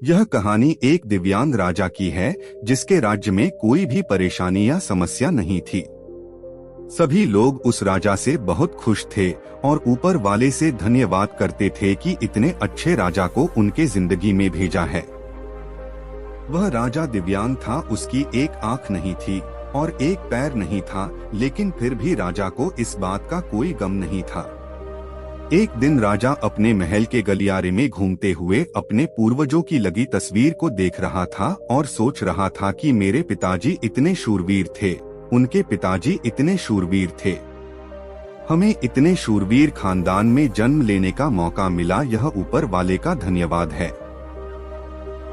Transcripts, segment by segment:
यह कहानी एक दिव्यांग राजा की है जिसके राज्य में कोई भी परेशानी या समस्या नहीं थी। सभी लोग उस राजा से बहुत खुश थे और ऊपर वाले से धन्यवाद करते थे कि इतने अच्छे राजा को उनके जिंदगी में भेजा है। वह राजा दिव्यांग था, उसकी एक आंख नहीं थी और एक पैर नहीं था, लेकिन फिर भी राजा को इस बात का कोई गम नहीं था। एक दिन राजा अपने महल के गलियारे में घूमते हुए अपने पूर्वजों की लगी तस्वीर को देख रहा था और सोच रहा था कि मेरे पिताजी इतने शूरवीर थे, उनके पिताजी इतने शूरवीर थे, हमें इतने शूरवीर खानदान में जन्म लेने का मौका मिला, यह ऊपर वाले का धन्यवाद है।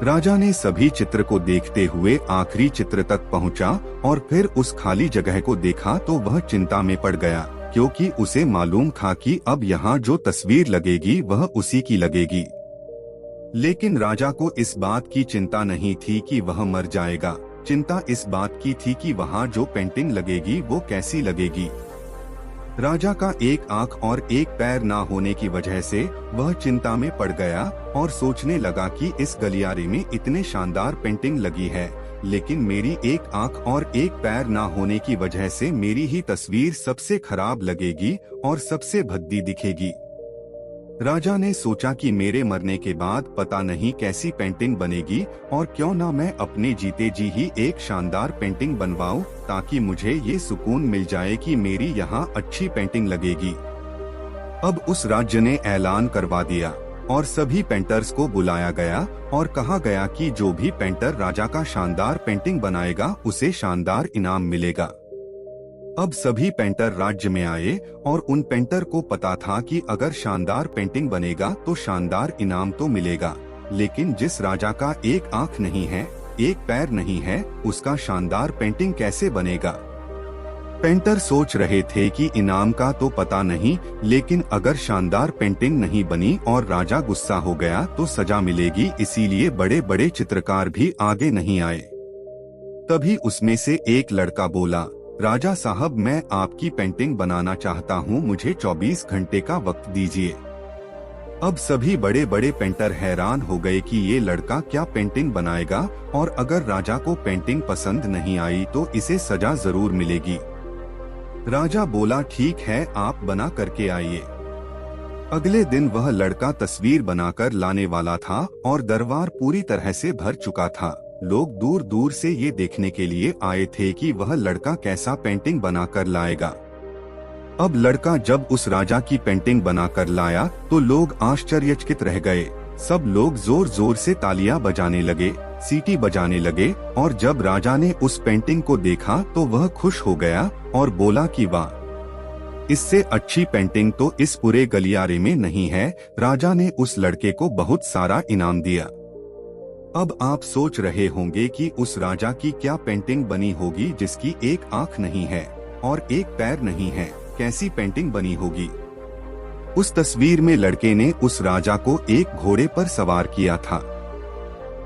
राजा ने सभी चित्र को देखते हुए आखिरी चित्र तक पहुंचा और फिर उस खाली जगह को देखा तो वह चिंता में पड़ गया, क्योंकि उसे मालूम था कि अब यहाँ जो तस्वीर लगेगी वह उसी की लगेगी। लेकिन राजा को इस बात की चिंता नहीं थी कि वह मर जाएगा, चिंता इस बात की थी कि वहाँ जो पेंटिंग लगेगी वो कैसी लगेगी। राजा का एक आंख और एक पैर ना होने की वजह से वह चिंता में पड़ गया और सोचने लगा कि इस गलियारे में इतने शानदार पेंटिंग लगी है, लेकिन मेरी एक आंख और एक पैर ना होने की वजह से मेरी ही तस्वीर सबसे खराब लगेगी और सबसे भद्दी दिखेगी। राजा ने सोचा कि मेरे मरने के बाद पता नहीं कैसी पेंटिंग बनेगी और क्यों ना मैं अपने जीते जी ही एक शानदार पेंटिंग बनवाऊं, ताकि मुझे ये सुकून मिल जाए कि मेरी यहाँ अच्छी पेंटिंग लगेगी। अब उस राज्य ने ऐलान करवा दिया और सभी पेंटर्स को बुलाया गया और कहा गया कि जो भी पेंटर राजा का शानदार पेंटिंग बनाएगा उसे शानदार इनाम मिलेगा। अब सभी पेंटर राज्य में आए और उन पेंटर को पता था कि अगर शानदार पेंटिंग बनेगा तो शानदार इनाम तो मिलेगा, लेकिन जिस राजा का एक आंख नहीं है, एक पैर नहीं है, उसका शानदार पेंटिंग कैसे बनेगा। पेंटर सोच रहे थे कि इनाम का तो पता नहीं, लेकिन अगर शानदार पेंटिंग नहीं बनी और राजा गुस्सा हो गया तो सजा मिलेगी, इसीलिए बड़े बड़े चित्रकार भी आगे नहीं आए। तभी उसमें से एक लड़का बोला, राजा साहब, मैं आपकी पेंटिंग बनाना चाहता हूँ, मुझे 24 घंटे का वक्त दीजिए। अब सभी बड़े बड़े पेंटर हैरान हो गए कि ये लड़का क्या पेंटिंग बनाएगा और अगर राजा को पेंटिंग पसंद नहीं आई तो इसे सजा जरूर मिलेगी। राजा बोला, ठीक है, आप बना करके आइए। अगले दिन वह लड़का तस्वीर बनाकर लाने वाला था और दरबार पूरी तरह से भर चुका था। लोग दूर दूर से ये देखने के लिए आए थे कि वह लड़का कैसा पेंटिंग बनाकर लाएगा। अब लड़का जब उस राजा की पेंटिंग बनाकर लाया तो लोग आश्चर्यचकित रह गए। सब लोग जोर जोर से तालियां बजाने लगे, सीटी बजाने लगे और जब राजा ने उस पेंटिंग को देखा तो वह खुश हो गया और बोला कि वाह, इससे अच्छी पेंटिंग तो इस पूरे गलियारे में नहीं है। राजा ने उस लड़के को बहुत सारा इनाम दिया। अब आप सोच रहे होंगे कि उस राजा की क्या पेंटिंग बनी होगी जिसकी एक आंख नहीं है और एक पैर नहीं है, कैसी पेंटिंग बनी होगी। उस तस्वीर में लड़के ने उस राजा को एक घोड़े पर सवार किया था।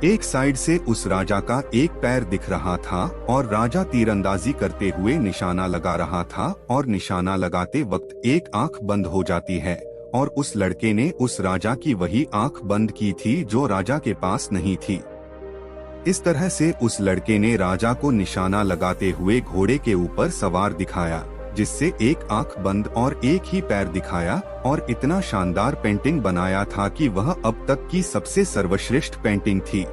एक साइड से उस राजा का एक पैर दिख रहा था और राजा तीरंदाजी करते हुए निशाना लगा रहा था और निशाना लगाते वक्त एक आंख बंद हो जाती है और उस लड़के ने उस राजा की वही आंख बंद की थी जो राजा के पास नहीं थी। इस तरह से उस लड़के ने राजा को निशाना लगाते हुए घोड़े के ऊपर सवार दिखाया, जिससे एक आंख बंद और एक ही पैर दिखाया और इतना शानदार पेंटिंग बनाया था कि वह अब तक की सबसे सर्वश्रेष्ठ पेंटिंग थी।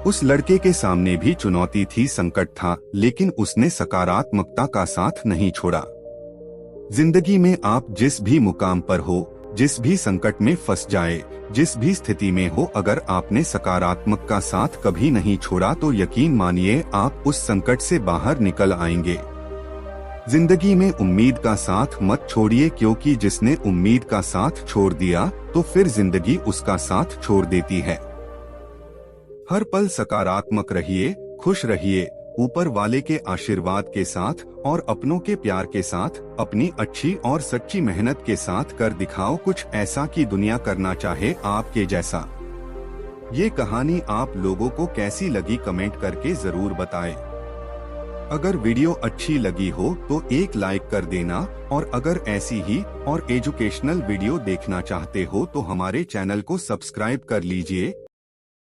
उस लड़के के सामने भी चुनौती थी, संकट था, लेकिन उसने सकारात्मकता का साथ नहीं छोड़ा। जिंदगी में आप जिस भी मुकाम पर हो, जिस भी संकट में फंस जाए, जिस भी स्थिति में हो, अगर आपने सकारात्मक का साथ कभी नहीं छोड़ा तो यकीन मानिए आप उस संकट से बाहर निकल आएंगे। जिंदगी में उम्मीद का साथ मत छोड़िए, क्योंकि जिसने उम्मीद का साथ छोड़ दिया तो फिर जिंदगी उसका साथ छोड़ देती है। हर पल सकारात्मक रहिए, खुश रहिए, ऊपर वाले के आशीर्वाद के साथ और अपनों के प्यार के साथ, अपनी अच्छी और सच्ची मेहनत के साथ कर दिखाओ कुछ ऐसा कि दुनिया करना चाहे आपके जैसा। ये कहानी आप लोगों को कैसी लगी कमेंट करके जरूर बताएं। अगर वीडियो अच्छी लगी हो तो एक लाइक कर देना और अगर ऐसी ही और एजुकेशनल वीडियो देखना चाहते हो तो हमारे चैनल को सब्सक्राइब कर लीजिए।